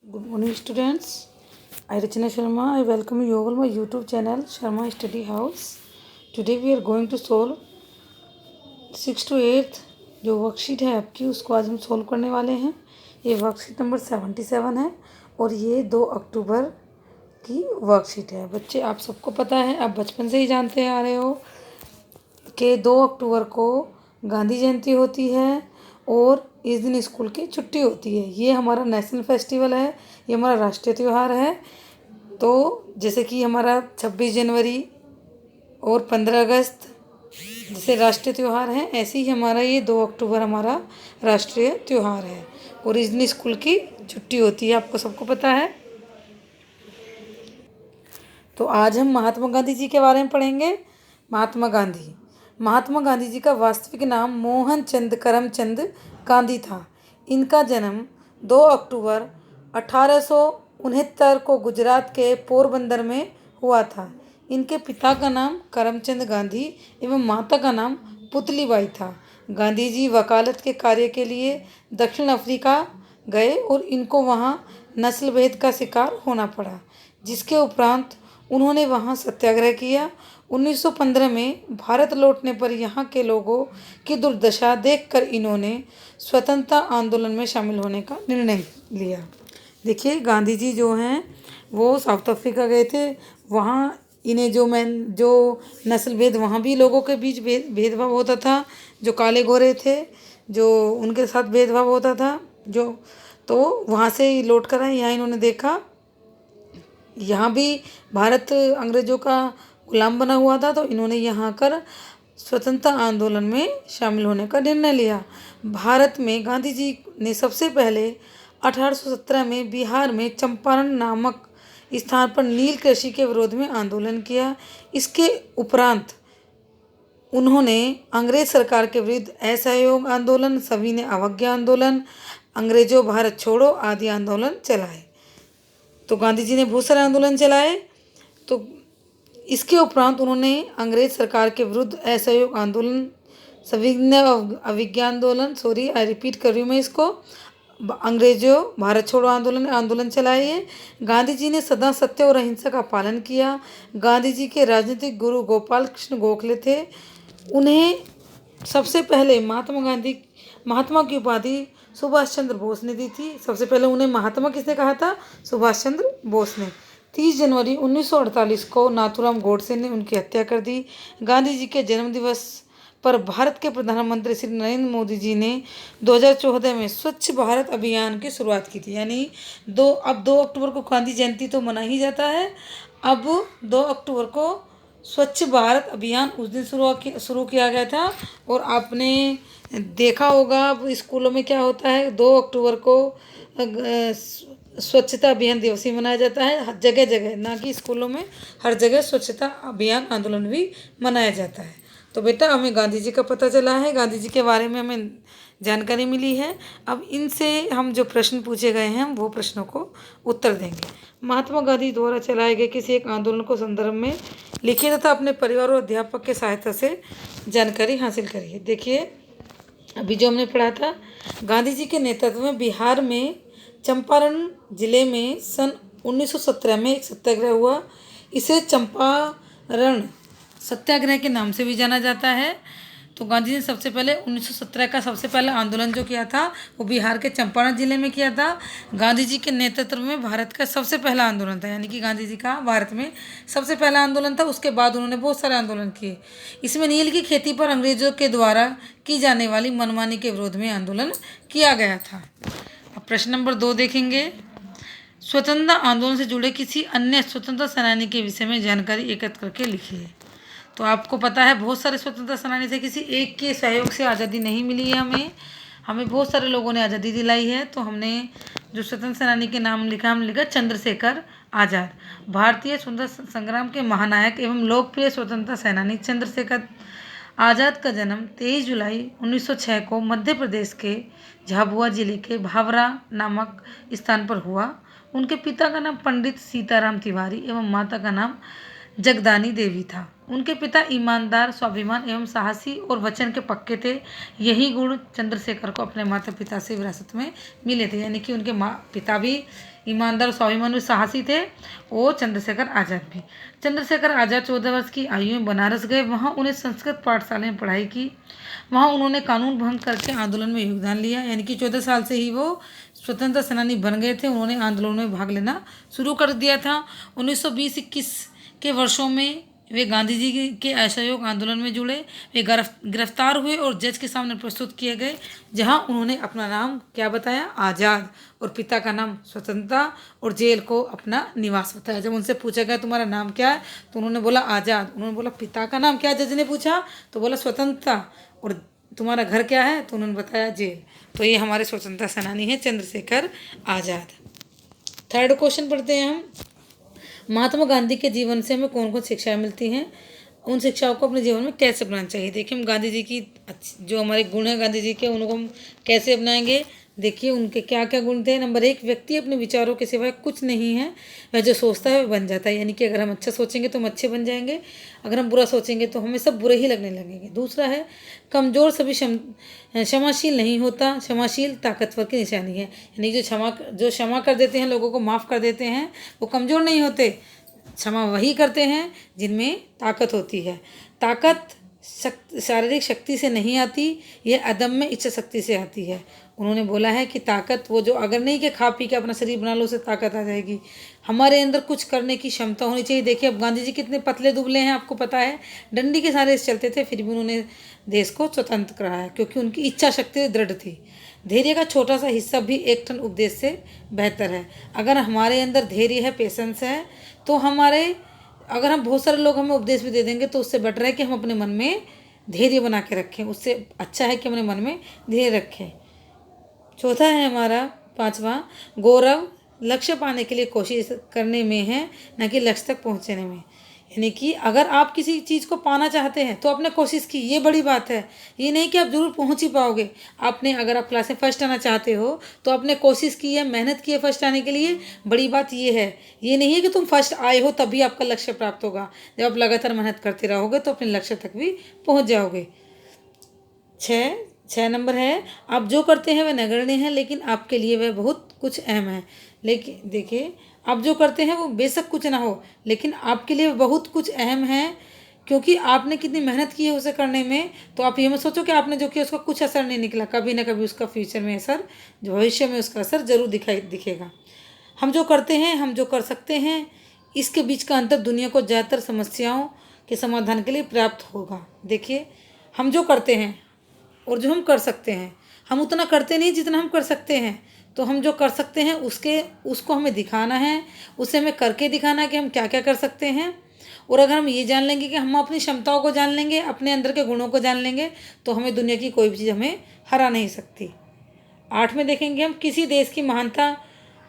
Good morning, students. I Rachana Sharma. I welcome you all my YouTube channel Sharma Study House. Today we are going to solve 6 to 8 जो worksheet है आपकी उसको आज हम solve करने वाले हैं। ये वर्कशीट नंबर 77 है और ये 2 अक्टूबर की वर्कशीट है। बच्चे आप सबको पता है, आप बचपन से ही जानते आ रहे हो कि 2 अक्टूबर को गांधी जयंती होती है और इस दिन स्कूल की छुट्टी होती है। ये हमारा नेशनल फेस्टिवल है, ये हमारा राष्ट्रीय त्यौहार है। तो जैसे कि हमारा 26 जनवरी और 15 अगस्त जैसे राष्ट्रीय त्यौहार है, ऐसे ही हमारा ये 2 अक्टूबर हमारा राष्ट्रीय त्यौहार है और इस दिन स्कूल की छुट्टी होती है, आपको सबको पता है। तो आज हम महात्मा गांधी जी के बारे में पढ़ेंगे। महात्मा गांधी जी का वास्तविक नाम मोहनचंद करमचंद गांधी था। इनका जन्म 2 अक्टूबर 1869 को गुजरात के पोरबंदर में हुआ था। इनके पिता का नाम करमचंद गांधी एवं माता का नाम पुतलीबाई था। गांधी जी वकालत के कार्य के लिए दक्षिण अफ्रीका गए और इनको वहाँ नस्ल भेद का शिकार होना पड़ा, जिसके उपरांत उन्होंने वहाँ सत्याग्रह किया। 1915 में भारत लौटने पर यहाँ के लोगों की दुर्दशा देखकर इन्होंने स्वतंत्रता आंदोलन में शामिल होने का निर्णय लिया। देखिए, गांधी जी जो हैं वो साउथ अफ्रीका गए थे। वहाँ इन्हें जो नस्ल भेद, वहाँ भी लोगों के बीच भेदभाव होता था। जो काले गोरे थे, जो उनके साथ भेदभाव होता था, तो वहाँ से लौट कर आए। यहाँ इन्होंने देखा यहाँ भी भारत अंग्रेज़ों का गुलाम बना हुआ था, तो इन्होंने यहाँ कर स्वतंत्रता आंदोलन में शामिल होने का निर्णय लिया। भारत में गांधी जी ने सबसे पहले 1817 में बिहार में चंपारण नामक स्थान पर नील कृषि के विरोध में आंदोलन किया। इसके उपरांत उन्होंने अंग्रेज सरकार के विरुद्ध असहयोग आंदोलन, सविनय अवज्ञा आंदोलन, अंग्रेजों भारत छोड़ो आदि आंदोलन चलाए। तो गांधी जी ने बहुत सारे आंदोलन चलाए। तो इसके उपरांत उन्होंने अंग्रेज सरकार के विरुद्ध असहयोग आंदोलन, सविनय अवज्ञा आंदोलन, सॉरी आई रिपीट कर रही हूँ मैं इसको, अंग्रेजों भारत छोड़ो आंदोलन चलाए हैं। गांधी जी ने सदा सत्य और अहिंसा का पालन किया। गांधी जी के राजनीतिक गुरु गोपाल कृष्ण गोखले थे। उन्हें सबसे पहले महात्मा की उपाधि सुभाष चंद्र बोस ने दी थी। सबसे पहले उन्हें महात्मा किसने कहा था? सुभाष चंद्र बोस ने। 30 जनवरी 1948 को नाथूराम गोडसे ने उनकी हत्या कर दी। गांधी जी के जन्मदिवस पर भारत के प्रधानमंत्री श्री नरेंद्र मोदी जी ने 2014 में स्वच्छ भारत अभियान की शुरुआत की थी। यानी 2 अक्टूबर को गांधी जयंती तो मना ही जाता है। अब 2 अक्टूबर को स्वच्छ भारत अभियान उस दिन शुरू किया गया था। और आपने देखा होगा अब स्कूलों में क्या होता है, 2 अक्टूबर को स्वच्छता अभियान दिवस ही मनाया जाता है। जगह जगह, ना कि स्कूलों में, हर जगह स्वच्छता अभियान आंदोलन भी मनाया जाता है। तो बेटा, हमें गांधी जी का पता चला है, गांधी जी के बारे में हमें जानकारी मिली है। अब इनसे हम जो प्रश्न पूछे गए हैं वो प्रश्नों को उत्तर देंगे। महात्मा गांधी द्वारा चलाए गए किसी एक आंदोलन को संदर्भ में लिखिए तथा अपने परिवार और अध्यापक के सहायता से जानकारी हासिल करिए। देखिए, अभी जो हमने पढ़ा था, गांधी जी के नेतृत्व में बिहार में चंपारण जिले में सन 1917 में एक सत्याग्रह हुआ। इसे चंपारण सत्याग्रह के नाम से भी जाना जाता है। तो गांधी जी ने सबसे पहले 1917 का सबसे पहला आंदोलन जो किया था वो बिहार के चंपारण जिले में किया था। गांधी जी के नेतृत्व में भारत का सबसे पहला आंदोलन था, यानी कि गांधी जी का भारत में सबसे पहला आंदोलन था। उसके बाद उन्होंने बहुत सारे आंदोलन किए। इसमें नील की खेती पर अंग्रेजों के द्वारा की जाने वाली मनमानी के विरोध में आंदोलन किया गया था। अब प्रश्न नंबर 2 देखेंगे। स्वतंत्रता आंदोलन से जुड़े किसी अन्य स्वतंत्रता सेनानी के विषय में जानकारी एकत्र करके लिखिए। तो आपको पता है बहुत सारे स्वतंत्रता सेनानी थे, किसी एक के सहयोग से आज़ादी नहीं मिली है हमें बहुत सारे लोगों ने आज़ादी दिलाई है। तो हमने जो स्वतंत्र सेनानी के नाम लिखा, हमने लिखा चंद्रशेखर आज़ाद। भारतीय स्वतंत्रता संग्राम के महानायक एवं लोकप्रिय स्वतंत्रता सेनानी चंद्रशेखर आज़ाद का जन्म 23 जुलाई 1906 को मध्य प्रदेश के झाबुआ जिले के भावरा नामक स्थान पर हुआ। उनके पिता का नाम पंडित सीताराम तिवारी एवं माता का नाम जगदानी देवी था। उनके पिता ईमानदार, स्वाभिमान एवं साहसी और वचन के पक्के थे। यही गुण चंद्रशेखर को अपने माता पिता से विरासत में मिले थे, यानी कि उनके पिता भी ईमानदार, स्वाभिमानी, साहसी थे, वो चंद्रशेखर आज़ाद भी। चंद्रशेखर आज़ाद 14 वर्ष की आयु में बनारस गए। वहाँ उन्हें संस्कृत पाठशाला में पढ़ाई की। वहाँ उन्होंने कानून भंग करके आंदोलन में योगदान लिया, यानी कि 14 साल से ही वो स्वतंत्रता सेनानी बन गए थे। उन्होंने आंदोलन में भाग लेना शुरू कर दिया था। 1920-21 के वर्षों में वे गांधी जी के असहयोग आंदोलन में जुड़े। वे गिरफ्तार हुए और जज के सामने प्रस्तुत किए गए, जहां उन्होंने अपना नाम क्या बताया, आज़ाद, और पिता का नाम स्वतंत्रता, और जेल को अपना निवास बताया। जब उनसे पूछा गया तुम्हारा नाम क्या है, तो उन्होंने बोला आज़ाद। उन्होंने बोला पिता का नाम क्या है, जज ने पूछा, तो बोला स्वतंत्रता। और तुम्हारा घर क्या है, तो उन्होंने बताया जेल। तो ये हमारे स्वतंत्रता सेनानी हैं चंद्रशेखर आज़ाद। थर्ड क्वेश्चन पढ़ते हैं हम। महात्मा गांधी के जीवन से हमें कौन कौन शिक्षाएं मिलती हैं, उन शिक्षाओं को अपने जीवन में कैसे अपनाना चाहिए। देखिए, हम गांधी जी की जो हमारे गुण हैं गांधी जी के, उनको हम कैसे अपनाएंगे। देखिए उनके क्या क्या गुण थे। नंबर 1, व्यक्ति अपने विचारों के सिवाय कुछ नहीं है, वह जो सोचता है वह बन जाता है। यानी कि अगर हम अच्छा सोचेंगे तो हम अच्छे बन जाएंगे, अगर हम बुरा सोचेंगे तो हमें सब बुरे ही लगने लगेंगे। दूसरा है, कमज़ोर सभी क्षमाशील नहीं होता, क्षमाशील ताकतवर की निशानी है। यानी जो क्षमा कर देते हैं, लोगों को माफ़ कर देते हैं, वो कमज़ोर नहीं होते। क्षमा वही करते हैं जिनमें ताकत होती है। ताकत शारीरिक शक्ति से नहीं आती, यह अदम्य इच्छा शक्ति से आती है। उन्होंने बोला है कि ताकत वो जो अगर नहीं कि खा पी के अपना शरीर बना लो, उससे ताकत आ जाएगी। हमारे अंदर कुछ करने की क्षमता होनी चाहिए। देखिए अब गांधी जी कितने पतले दुबले हैं, आपको पता है, डंडी के सहारे चलते थे, फिर भी उन्होंने देश को स्वतंत्र कराया, क्योंकि उनकी इच्छा शक्ति दृढ़ थी। धैर्य का छोटा सा हिस्सा भी 1 टन उपदेश से बेहतर है। अगर हमारे अंदर धैर्य है, पेशेंस है, तो अगर हम बहुत सारे लोग हमें उपदेश भी दे देंगे, तो उससे बेटर है कि हम अपने मन में धैर्य बना के रखें। उससे अच्छा है कि अपने मन में धैर्य रखें। चौथा है हमारा 5वां, गौरव लक्ष्य पाने के लिए कोशिश करने में है, न कि लक्ष्य तक पहुंचने में। यानी कि अगर आप किसी चीज़ को पाना चाहते हैं तो आपने कोशिश की, ये बड़ी बात है। ये नहीं कि आप जरूर पहुंच ही पाओगे। अगर आप क्लास में फर्स्ट आना चाहते हो तो आपने कोशिश की है, मेहनत की है फर्स्ट आने के लिए, बड़ी बात ये है। ये नहीं है कि तुम फर्स्ट आए हो तभी आपका लक्ष्य प्राप्त होगा। जब आप लगातार मेहनत करते रहोगे तो अपने लक्ष्य तक भी पहुँच जाओगे। 6 नंबर है, आप जो करते हैं वह नगण्य है, लेकिन आपके लिए वह बहुत कुछ अहम है। लेकिन देखिए, आप जो करते हैं वो बेशक कुछ ना हो, लेकिन आपके लिए बहुत कुछ अहम है, क्योंकि आपने कितनी मेहनत की है उसे करने में। तो आप ये मत सोचो कि आपने जो किया उसका कुछ असर नहीं निकला, कभी ना कभी उसका फ्यूचर में असर, भविष्य में उसका असर जरूर दिखेगा। हम जो करते हैं, हम जो कर सकते हैं, इसके बीच का अंतर दुनिया को ज़्यादातर समस्याओं के समाधान के लिए पर्याप्त होगा। देखिए, हम जो करते हैं और जो हम कर सकते हैं, हम उतना करते नहीं जितना हम कर सकते हैं। तो हम जो कर सकते हैं उसको हमें दिखाना है, उसे हमें करके दिखाना है कि हम क्या क्या कर सकते हैं। और अगर हम ये जान लेंगे कि हम अपनी क्षमताओं को जान लेंगे, अपने अंदर के गुणों को जान लेंगे, तो हमें दुनिया की कोई भी चीज़ हमें हरा नहीं सकती। 8 में देखेंगे हम, किसी देश की महानता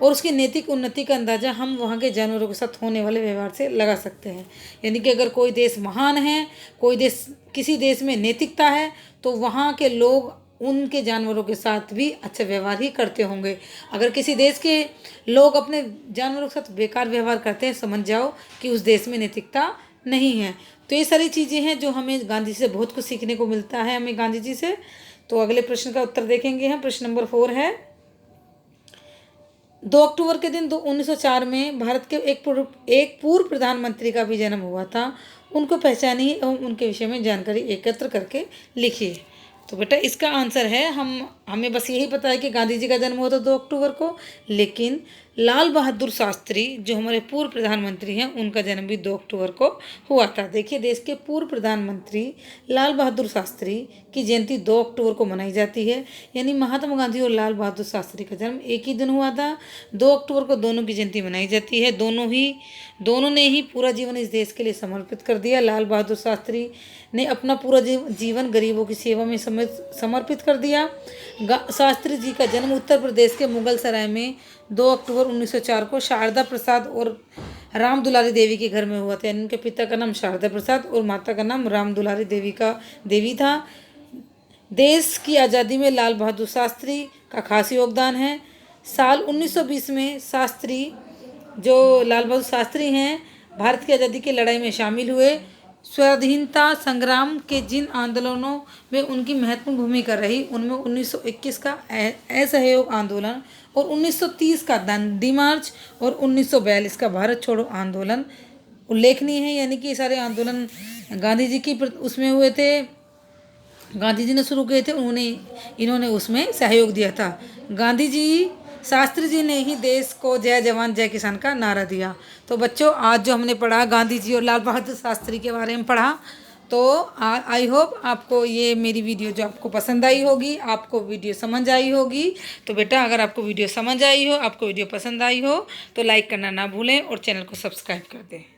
और उसकी नैतिक उन्नति का अंदाज़ा हम वहाँ के जानवरों के साथ होने वाले व्यवहार से लगा सकते हैं। यानी कि अगर कोई देश महान है, किसी देश में नैतिकता है, तो वहाँ के लोग उनके जानवरों के साथ भी अच्छा व्यवहार ही करते होंगे। अगर किसी देश के लोग अपने जानवरों के साथ बेकार व्यवहार करते हैं, समझ जाओ कि उस देश में नैतिकता नहीं है। तो ये सारी चीज़ें हैं जो हमें गांधी जी से बहुत कुछ सीखने को मिलता है, हमें गांधी जी से। तो अगले प्रश्न का उत्तर देखेंगे हम। प्रश्न नंबर 4 है, 2 अक्टूबर के दिन 1904 में भारत के एक पूर्व प्रधानमंत्री का भी जन्म हुआ था। उनको पहचानिए एवं उनके विषय में जानकारी एकत्र करके लिखिए। तो बेटा इसका आंसर है, हमें बस यही पता है कि गांधी जी का जन्म हुआ था 2 अक्टूबर को, लेकिन लाल बहादुर शास्त्री जो हमारे पूर्व प्रधानमंत्री हैं, उनका जन्म भी 2 अक्टूबर को हुआ था। देखिए, देश के पूर्व प्रधानमंत्री लाल बहादुर शास्त्री की जयंती 2 अक्टूबर को मनाई जाती है। यानी महात्मा गांधी और लाल बहादुर शास्त्री का जन्म एक ही दिन हुआ था। 2 अक्टूबर को दोनों की जयंती मनाई जाती है। दोनों ने ही पूरा जीवन इस देश के लिए समर्पित कर दिया। लाल बहादुर शास्त्री ने अपना पूरा जीवन गरीबों की सेवा में समर्पित कर दिया। शास्त्री जी का जन्म उत्तर प्रदेश के मुगल सराय में 2 अक्टूबर 1904 को शारदा प्रसाद और राम दुलारी देवी के घर में हुआ था। यानी उनके पिता का नाम शारदा प्रसाद और माता का नाम राम दुलारी देवी था। देश की आज़ादी में लाल बहादुर शास्त्री का खास योगदान है। साल 1920 में लाल बहादुर शास्त्री हैं, भारत की आज़ादी की लड़ाई में शामिल हुए। स्वाधीनता संग्राम के जिन आंदोलनों में उनकी महत्वपूर्ण भूमिका रही, उनमें 1921 का असहयोग आंदोलन और 1930 का दांडी मार्च और 1942 का भारत छोड़ो आंदोलन उल्लेखनीय है। यानी कि ये सारे आंदोलन गांधी जी की उसमें हुए थे, गांधी जी ने शुरू किए थे, इन्होंने उसमें सहयोग दिया था। गांधी जी शास्त्री जी ने ही देश को जय जवान जय किसान का नारा दिया। तो बच्चों आज जो हमने पढ़ा गांधी जी और लाल बहादुर शास्त्री के बारे में पढ़ा, तो आई होप आपको ये मेरी वीडियो जो आपको पसंद आई होगी, आपको वीडियो समझ आई होगी। तो बेटा अगर आपको वीडियो समझ आई हो, आपको वीडियो पसंद आई हो तो लाइक करना ना भूलें और चैनल को सब्सक्राइब कर दें।